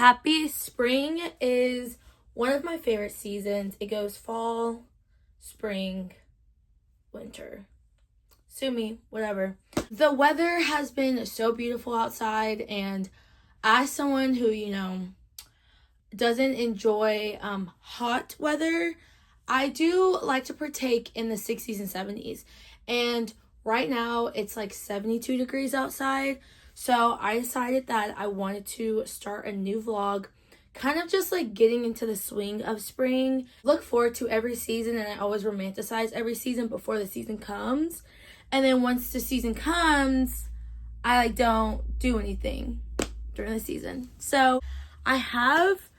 happy. Spring is one of my favorite seasons. It goes fall, spring, winter. Sue me, whatever. The weather has been so beautiful outside, and as someone who, doesn't enjoy hot weather, I do like to partake in the 60s and 70s. And right now it's like 72 degrees outside. So I decided that I wanted to start a new vlog, kind of just like getting into the swing of spring. Look forward to every season, and I always romanticize every season before the season comes. And then once the season comes, I don't do anything during the season. So I have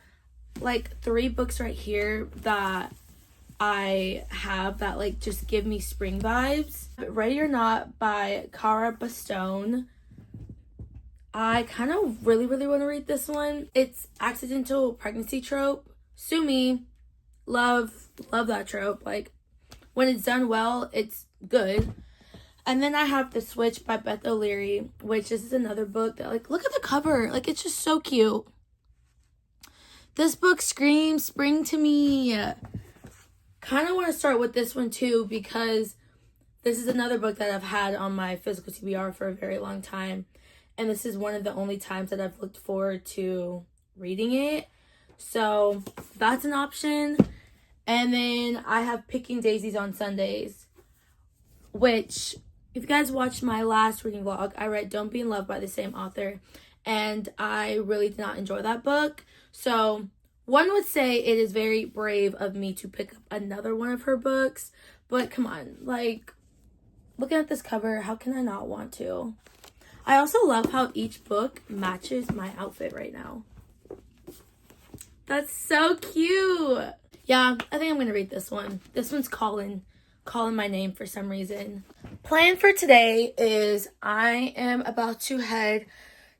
like 3 books right here that I have that like just give me spring vibes. Ready or Not by Cara Bastone. I kind of really want to read this one. It's accidental pregnancy trope. Sue me. Love that trope. Like, when it's done well, it's good. And then I have The Switch by Beth O'Leary, which is another book that, like, look at the cover. Like, it's just so cute. This book screams spring to me. Kind of want to start with this one too, because this is another book that I've had on my physical TBR for a very long time. And this is one of the only times that I've looked forward to reading it. So that's an option. And then I have Picking Daisies on Sundays, which, if you guys watched my last reading vlog, I read Don't Be in Love by the same author. And I really did not enjoy that book. So one would say it is very brave of me to pick up another one of her books. But come on, like, looking at this cover, how can I not want to? I also love how each book matches my outfit right now. That's so cute. Yeah, I think I'm going to read this one. This one's calling my name for some reason. Plan for today is I am about to head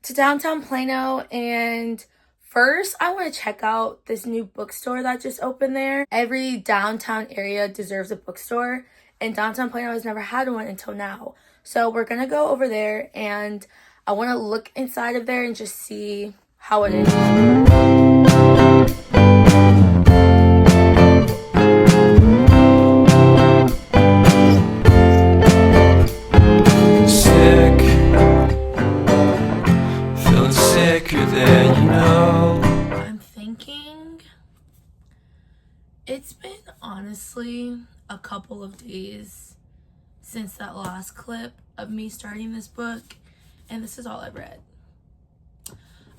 to downtown Plano, and first I want to check out this new bookstore that just opened there. Every downtown area deserves a bookstore, and downtown Plano has never had one until now. So we're going to go over there, and I want to look inside of there and just see how it is. Sick, feeling sicker than you know. I'm thinking it's been honestly a couple of days since that last clip of me starting this book, and this is all I've read.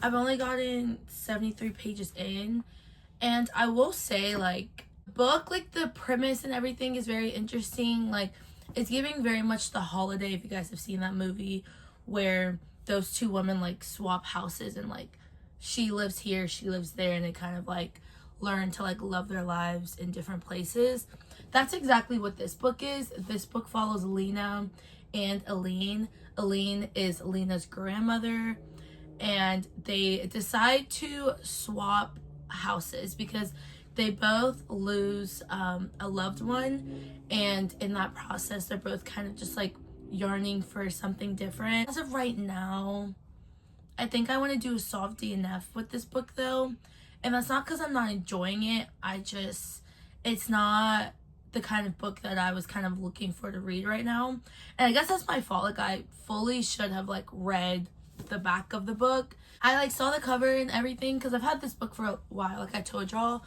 I've only gotten 73 pages in, and I will say, like, book, like, the premise and everything is very interesting. Like, it's giving very much The Holiday, if you guys have seen that movie, where those 2 women, like, swap houses, and, like, she lives here, she lives there, and they kind of, like, learn to, like, love their lives in different places. That's exactly what this book is. This book follows Lena and Aline. Aline is Lena's grandmother, and they decide to swap houses because they both lose a loved one, and in that process they're both kind of just like yearning for something different. As of right now, I think I want to do a soft DNF with this book though, and that's not because I'm not enjoying it. It's not the kind of book that I was kind of looking for to read right now, and I guess that's my fault. Like, I fully should have like read the back of the book. I like saw the cover and everything because I've had this book for a while, like I told y'all,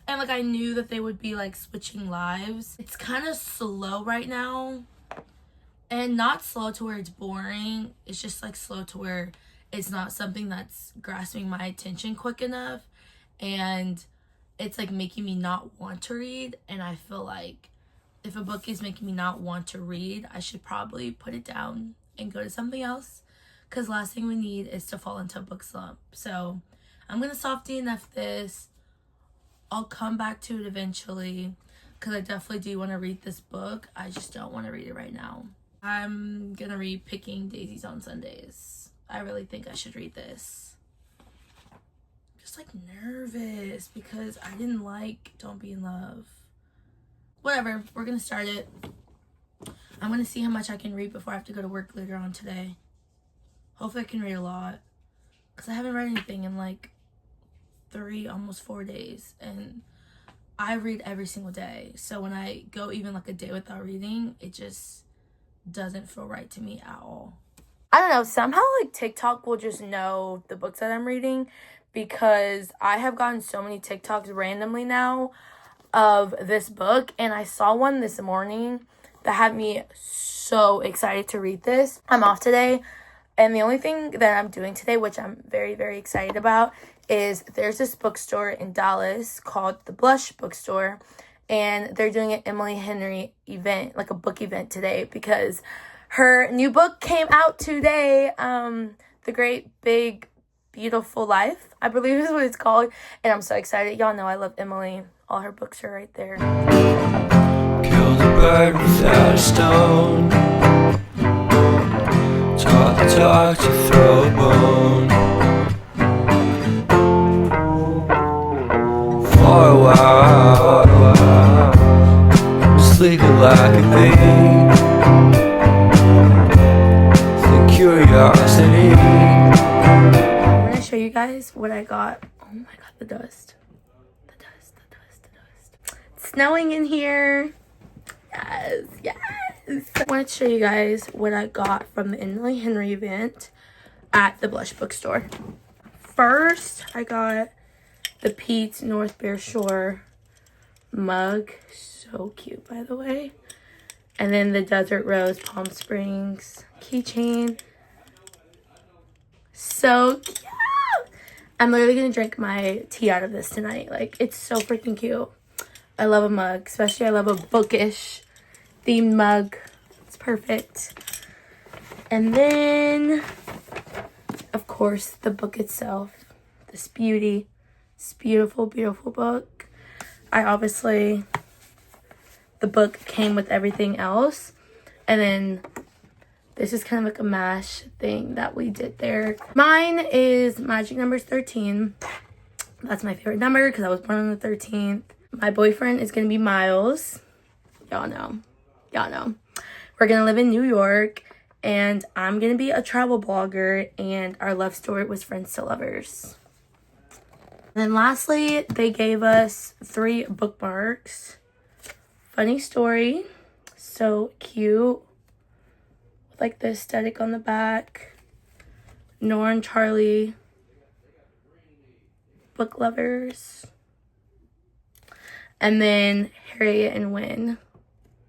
and like I knew that they would be like switching lives. It's kind of slow right now, and not slow to where it's boring. It's just like slow to where it's not something that's grasping my attention quick enough, and it's like making me not want to read. And I feel like if a book is making me not want to read, I should probably put it down and go to something else, because last thing we need is to fall into a book slump. So I'm gonna soft DNF this. I'll come back to it eventually, because I definitely do want to read this book. I just don't want to read it right now. I'm gonna read Picking Daisies on Sundays. I really think I should read this. Just like nervous because I didn't like Don't Be in Love. Whatever, we're gonna start it. I'm gonna see how much I can read before I have to go to work later on today. Hopefully I can read a lot, because I haven't read anything in like 3, almost 4 days, and I read every single day. So when I go even like a day without reading, it just doesn't feel right to me at all. I don't know, somehow like TikTok will just know the books that I'm reading, because I have gotten so many TikToks randomly now of this book, and I saw one this morning that had me so excited to read this. I'm off today, and the only thing that I'm doing today, which I'm very, very excited about, is there's this bookstore in Dallas called the Blush Bookstore, and they're doing an Emily Henry event, like a book event today, because her new book came out today, The Great Big Beautiful Life, I believe is what it's called, and I'm so excited. Y'all know I love Emily. All her books are right there. Killed a bird without a stone. Taught the dog to throw a bone. For a while, sleeping like a bee. The curiosity. I'm gonna show you guys what I got. Oh my god, the dust. The dust, the dust, the dust. It's snowing in here. Yes, yes. I wanted to show you guys what I got from the Emily Henry event at the Blush Bookstore. First, I got the Pete's North Bear Shore mug. So cute, by the way. And then the Desert Rose Palm Springs keychain. So cute. I'm literally gonna drink my tea out of this tonight. Like, it's so freaking cute. I love a mug, especially I love a bookish themed mug. It's perfect. And then, of course, the book itself. This beauty. This beautiful, beautiful book. The book came with everything else. And then this is kind of like a mash thing that we did there. Mine is magic number 13. That's my favorite number because I was born on the 13th. My boyfriend is going to be Miles. Y'all know. Y'all know. We're going to live in New York. And I'm going to be a travel blogger. And our love story was friends to lovers. And then lastly, they gave us 3 bookmarks. Funny story. So cute. With like the aesthetic on the back. Nora and Charlie. Book lovers. And then Harriet and Wynn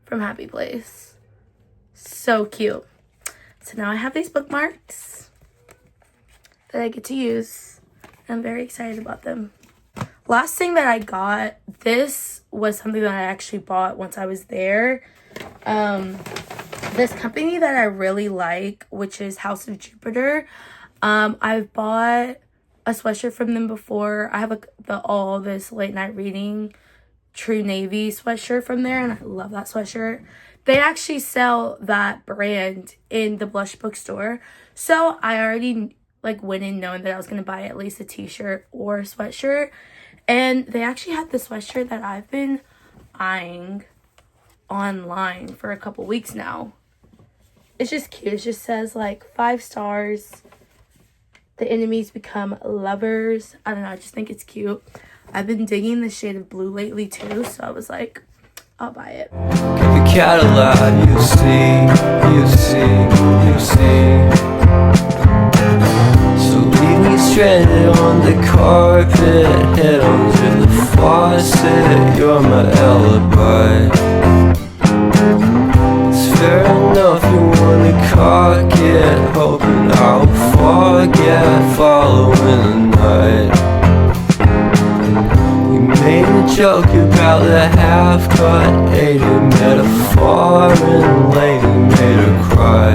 from Happy Place. So cute. So now I have these bookmarks that I get to use. I'm very excited about them. Last thing that I got, this was something that I actually bought once I was there. This company that I really like, which is House of Jupiter. I've bought a sweatshirt from them before. I have all this late night reading True Navy sweatshirt from there, and I love that sweatshirt. They actually sell that brand in the Blush Bookstore, so I already went in knowing that I was gonna buy at least a t-shirt or a sweatshirt, and they actually had the sweatshirt that I've been eyeing online for a couple weeks now. It's just cute. It just says 5 stars. The enemies become lovers. I don't know. I just think it's cute. I've been digging the shade of blue lately too, so I was like, I'll buy it. Give a cat a lie, you see, you see, you see. So leave me stranded on the carpet, head under the faucet. You're my alibi. It's fair enough, you wanna cock it, hoping I'll forget, following the night. You made a joke about the half-cut, ate a metaphor, and lady made her cry.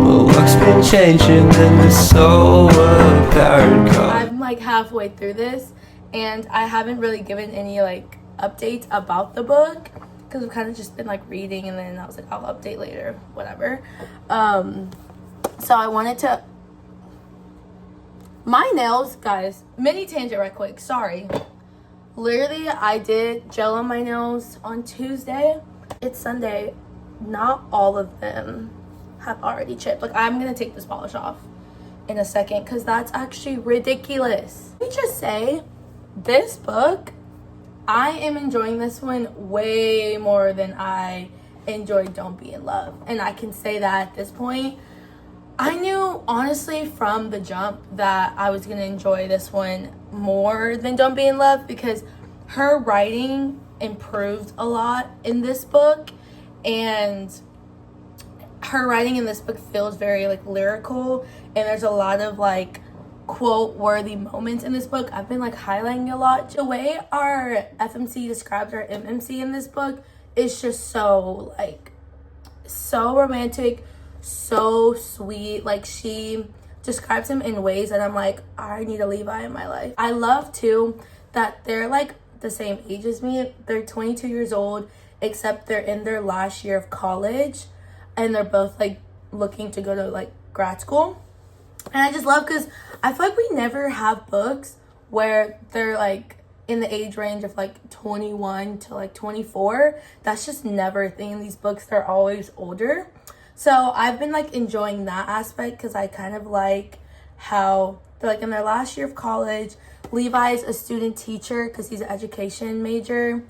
Well, luck's been changing, and it's so apparent. I'm halfway through this, and I haven't really given any updates about the book, because I've kind of just been reading, and then I was I'll update later, whatever. So I wanted to, my nails, guys, mini tangent right quick, sorry. Literally, I did gel on my nails on Tuesday. It's Sunday. Not all of them have already chipped. I'm gonna take this polish off in a second because that's actually ridiculous. Let me just say, this book, I am enjoying this one way more than I enjoyed Don't Be in Love. And I can say that at this point. I knew, honestly, from the jump that I was going to enjoy this one more than Don't Be in Love because her writing improved a lot in this book, and her writing in this book feels very like lyrical, and there's a lot of like quote worthy moments in this book. I've been like highlighting a lot. The way our FMC describes our MMC in this book is just so like so romantic, so sweet. Like, she describes him in ways that I'm like, I need a Levi in my life. I love too that they're like the same age as me. They're 22 years old, except they're in their last year of college, and they're both like looking to go to like grad school. And I just love, because I feel like we never have books where they're like in the age range of like 21 to like 24. That's just never a thing in these books. They're always older. So I've been like enjoying that aspect because I kind of like how they're like in their last year of college. Levi's a student teacher because he's an education major.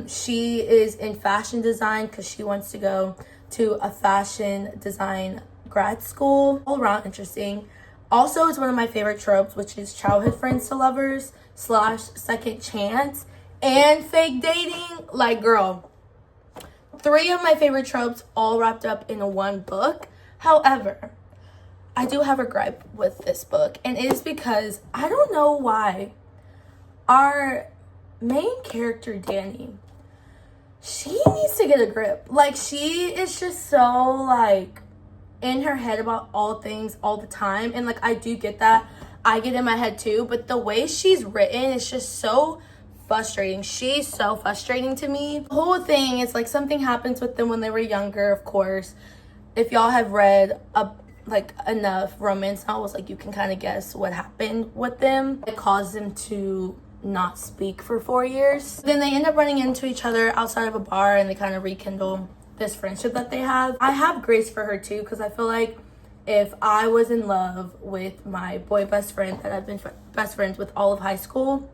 She is in fashion design because she wants to go to a fashion design grad school. All around interesting. Also, it's one of my favorite tropes, which is childhood friends to lovers / second chance and fake dating. Like, girl, 3 of my favorite tropes all wrapped up in one book. However, I do have a gripe with this book, and it is because I don't know why our main character, Danny, she needs to get a grip. Like, she is just so like in her head about all things all the time, and like I do get that. I get in my head too, but the way she's written is just so frustrating. She's so frustrating to me. The whole thing is like something happens with them when they were younger, of course. If y'all have read like enough romance novels, like you can kind of guess what happened with them. It caused them to not speak for 4 years. Then they end up running into each other outside of a bar, and they kind of rekindle this friendship that they have. I have grace for her too, because I feel like if I was in love with my boy best friend that I've been best friends with all of high school,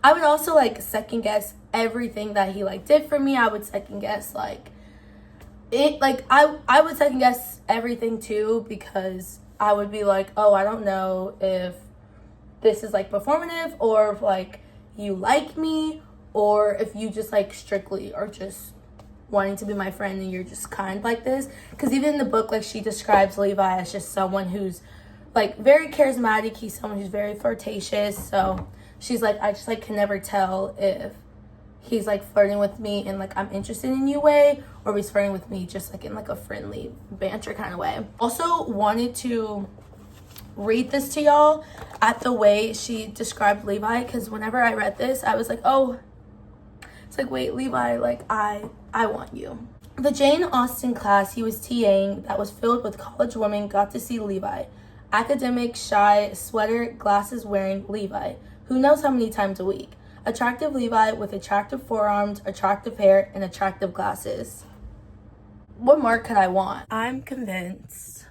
I would also like second guess everything that he like did for me. I would second guess like it, like I would second guess everything too, because I would be like, oh, I don't know if this is like performative, or if like you like me, or if you just like strictly are just wanting to be my friend and you're just kind like this. Because even in the book, like, she describes Levi as just someone who's like very charismatic. He's someone who's very flirtatious. So she's like, I just like can never tell if he's like flirting with me in like I'm interested in you way, or if he's flirting with me just like in like a friendly banter kind of way. Also wanted to read this to y'all at the way she described Levi, because whenever I read this, I was like, oh, it's like, wait, Levi, like I want you. The Jane Austen class he was TAing that was filled with college women got to see Levi. Academic, shy, sweater, glasses wearing Levi. Who knows how many times a week? Attractive Levi with attractive forearms, attractive hair, and attractive glasses. What more could I want? I'm convinced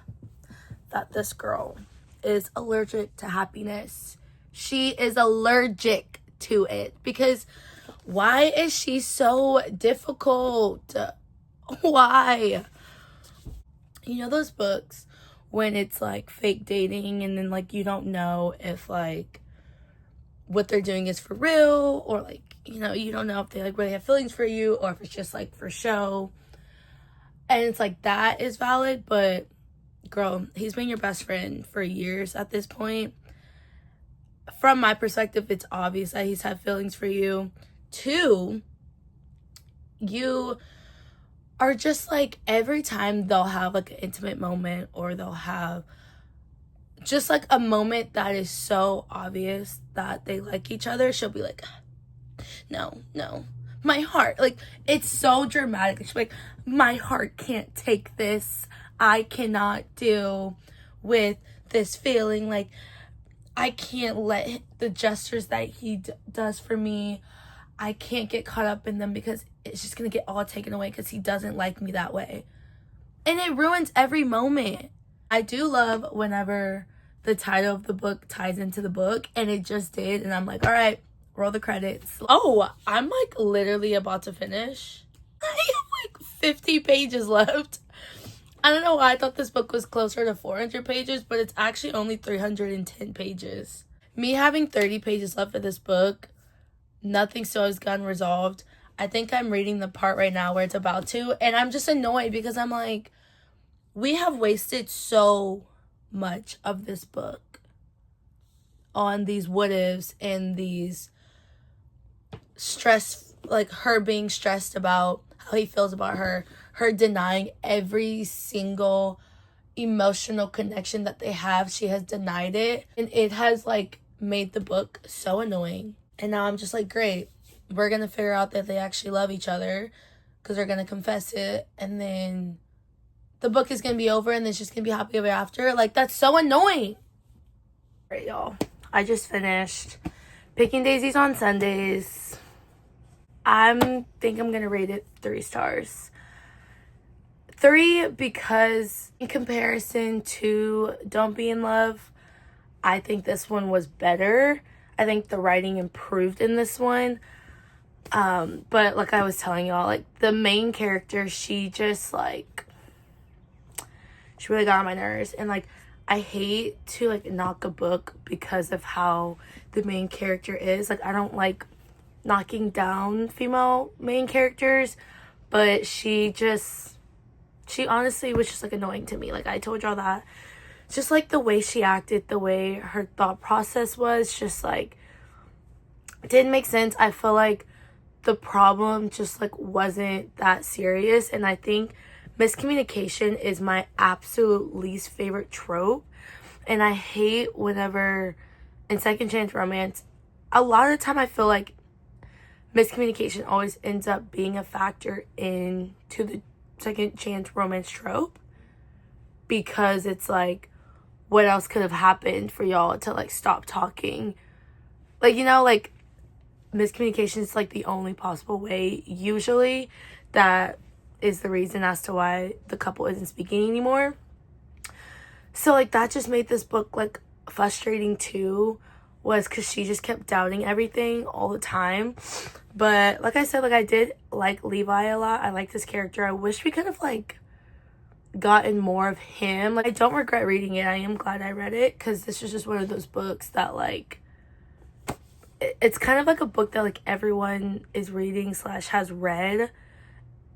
that this girl is allergic to happiness. She is allergic to it, because why is she so difficult? Why? You know those books when it's like fake dating, and then like you don't know if like what they're doing is for real, or like, you know, you don't know if they like really have feelings for you, or if it's just like for show. And it's like, that is valid, but girl, he's been your best friend for years at this point. From my perspective, it's obvious that he's had feelings for you. 2, you are just like, every time they'll have like an intimate moment, or they'll have just like a moment that is so obvious that they like each other, she'll be like, no, my heart, like, it's so dramatic. She's like, my heart can't take this. I cannot deal with this feeling. Like, I can't let the gestures that he does for me, I can't get caught up in them, because it's just gonna get all taken away because he doesn't like me that way. And it ruins every moment. I do love whenever the title of the book ties into the book, and it just did, and I'm like, all right, roll the credits. Oh, I'm like literally about to finish. I have like 50 pages left. I don't know why I thought this book was closer to 400 pages, but it's actually only 310 pages. Me having 30 pages left of this book, nothing still has gotten resolved. I think I'm reading the part right now where it's about to, and I'm just annoyed because I'm like, we have wasted so much of this book on these what ifs and these stress, like her being stressed about how he feels about her denying every single emotional connection that they have. She has denied it, and it has like made the book so annoying. And now I'm just like, great, we're gonna figure out that they actually love each other because they're gonna confess it, and then the book is gonna be over and it's just gonna be happy ever after. Like, that's so annoying. All right, y'all, I just finished Picking Daisies on Sundays. I think I'm gonna rate it 3 stars. 3 because in comparison to Don't Be in Love, I think this one was better. I think the writing improved in this one. But like I was telling y'all, like the main character, she just like, she really got on my nerves. And like, I hate to like knock a book because of how the main character is. Like, I don't like knocking down female main characters, but she honestly was just like annoying to me. Like, I told y'all that. Just like the way she acted, the way her thought process was, just like, it didn't make sense. I feel like the problem just like wasn't that serious, and I think miscommunication is my absolute least favorite trope. And I hate whenever in second chance romance, a lot of the time I feel like miscommunication always ends up being a factor into the second chance romance trope, because it's like, what else could have happened for y'all to like stop talking? Like, you know, like miscommunication is like the only possible way usually that is the reason as to why the couple isn't speaking anymore. So like, that just made this book like frustrating too, was because she just kept doubting everything all the time. But like I said, like I did like Levi a lot. I like this character. I wish we could have like gotten more of him. Like, I don't regret reading it. I am glad I read it, because this is just one of those books that like, it's kind of like a book that like everyone is reading / has read.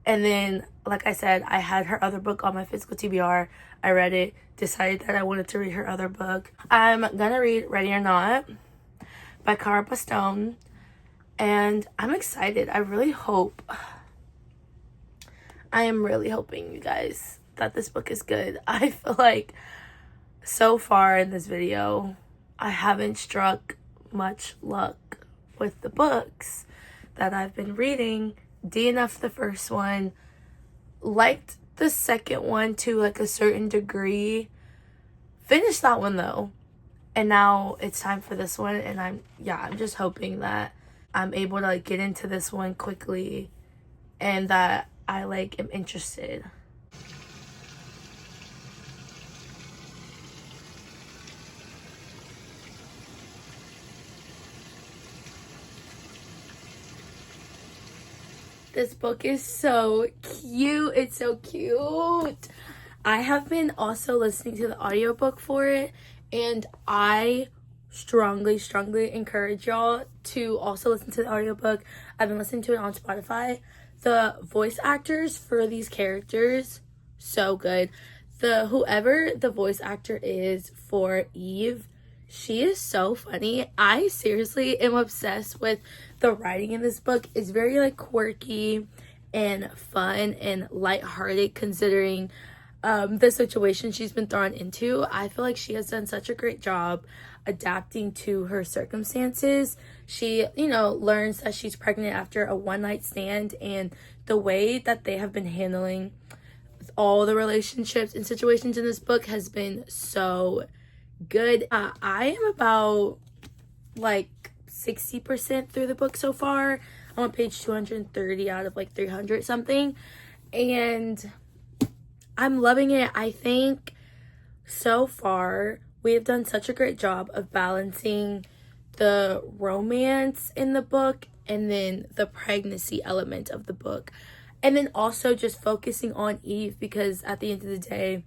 And then like I said, I had her other book on my physical TBR. I read it, decided that I wanted to read her other book. I'm gonna read Ready or Not by Cara Bastone, and I'm excited. I am really hoping, you guys, that this book is good. I feel like so far in this video, I haven't struck much luck with the books that I've been reading. DNF the first one, liked the second one to like a certain degree, finished that one though, and now it's time for this one. And I'm just hoping that I'm able to like get into this one quickly and that I like am interested. This book is so cute. It's so cute. I have been also listening to the audiobook for it, and I strongly encourage y'all to also listen to the audiobook. I've been listening to it on Spotify. The voice actors for these characters, so good. Whoever the voice actor is for Eve, she is so funny. I seriously am obsessed with the writing in this book. It's very like quirky and fun and lighthearted, considering the situation she's been thrown into. I feel like she has done such a great job adapting to her circumstances. She, learns that she's pregnant after a one-night stand, and the way that they have been handling all the relationships and situations in this book has been so good. I am about like 60% through the book so far. I'm on page 230 out of like 300 something, and I'm loving it. I think So far, we have done such a great job of balancing the romance in the book and then the pregnancy element of the book. And then also just focusing on Eve, because at the end of the day,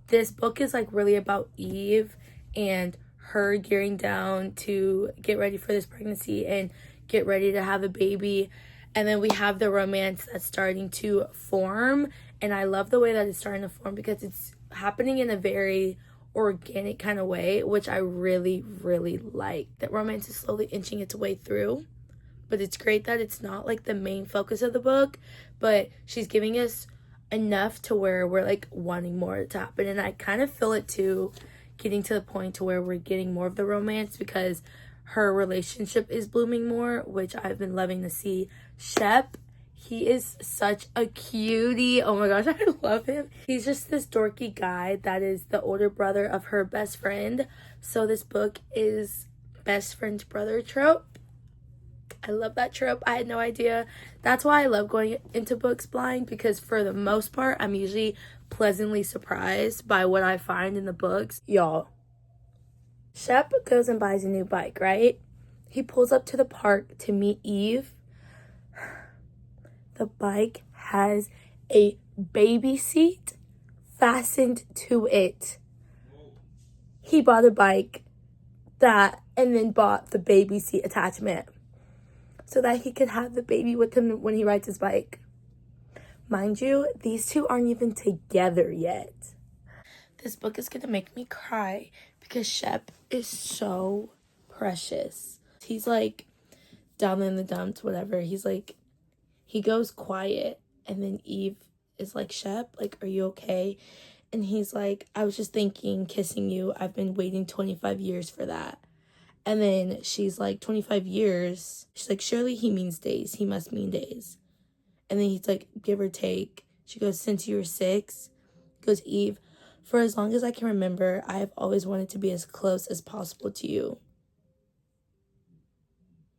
this book is like really about Eve and her gearing down to get ready for this pregnancy and get ready to have a baby. And then we have the romance that's starting to form. And I love the way that it's starting to form because it's happening in a very organic kind of way, which I really, really like. That romance is slowly inching its way through. But it's great that it's not like the main focus of the book, but she's giving us enough to where we're like wanting more to happen. And I kind of feel it too, getting to the point to where we're getting more of the romance because her relationship is blooming more, which I've been loving to see. Shep, he is such a cutie. Oh my gosh, I love him. He's just this dorky guy that is the older brother of her best friend. So this book is best friend's brother trope. I love that trope. I had no idea. That's why I love going into books blind, because for the most part, I'm usually pleasantly surprised by what I find in the books. Y'all, Shep goes and buys a new bike, right? He pulls up to the park to meet Eve. The bike has a baby seat fastened to it. He bought a bike and then bought the baby seat attachment so that he could have the baby with him when he rides his bike. Mind you, these two aren't even together yet. This book is gonna make me cry because Shep is so precious. He's like down in the dumps, whatever. He's like, he goes quiet, and then Eve is like, Shep, like, are you okay? And he's like, I was just thinking, kissing you. I've been waiting 25 years for that. And then she's like, 25 years? She's like, surely he means days. He must mean days. And then he's like, give or take. She goes, since you were 6? Goes, Eve, for as long as I can remember, I have always wanted to be as close as possible to you.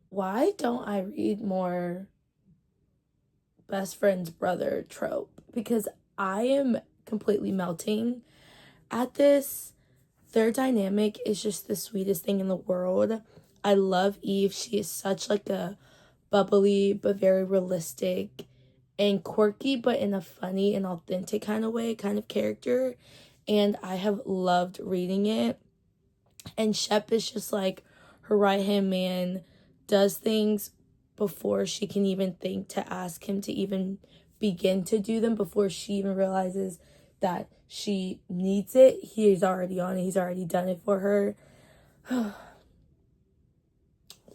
Why don't I read more best friend's brother trope? Because I am completely melting at this. Their dynamic is just the sweetest thing in the world. I love Eve. She is such like a bubbly but very realistic and quirky but in a funny and authentic kind of way, kind of character. And I have loved reading it. And Shep is just like her right-hand man, does things before she can even think to ask him to even begin to do them, before she even realizes that she needs it. He's already on it. He's already done it for her.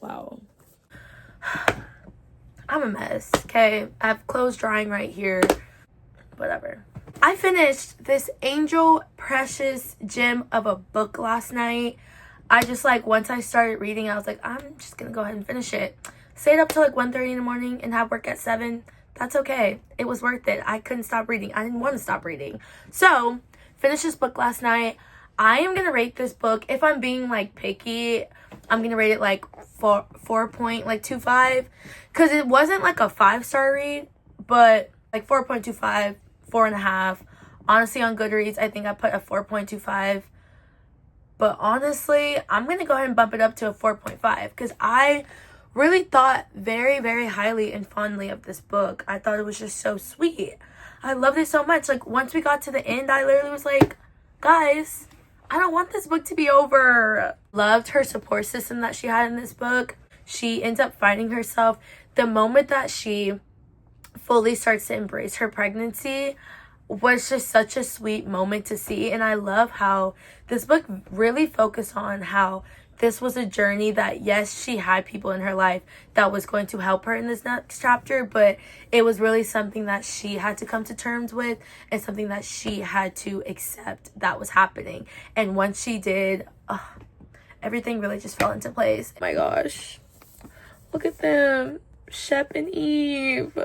Wow. I'm a mess, okay? I have clothes drying right here. Whatever. I finished this Angel Precious gem of a book last night. I just like, once I started reading, I was like, I'm just gonna go ahead and finish it. Stayed up till like 1:30 in the morning and have work at 7. That's okay. It was worth it. I couldn't stop reading. I didn't want to stop reading. So, finished this book last night. I am going to rate this book, if I'm being like picky, I'm going to rate it like 4.25. Because it wasn't like a 5-star read, but like 4.25, 4.5. Honestly, on Goodreads, I think I put a 4.25. But honestly, I'm going to go ahead and bump it up to a 4.5. Because I really thought very, very highly and fondly of this book. I thought it was just so sweet. I loved it so much. Like, once we got to the end, I literally was like, guys, I don't want this book to be over. Loved her support system that she had in this book. She ends up finding herself. The moment that she fully starts to embrace her pregnancy was just such a sweet moment to see. And I love how this book really focused on how this was a journey that, yes, she had people in her life that was going to help her in this next chapter, but it was really something that she had to come to terms with and something that she had to accept that was happening. And once she did, everything really just fell into place. Oh my gosh. Look at them. Shep and Eve.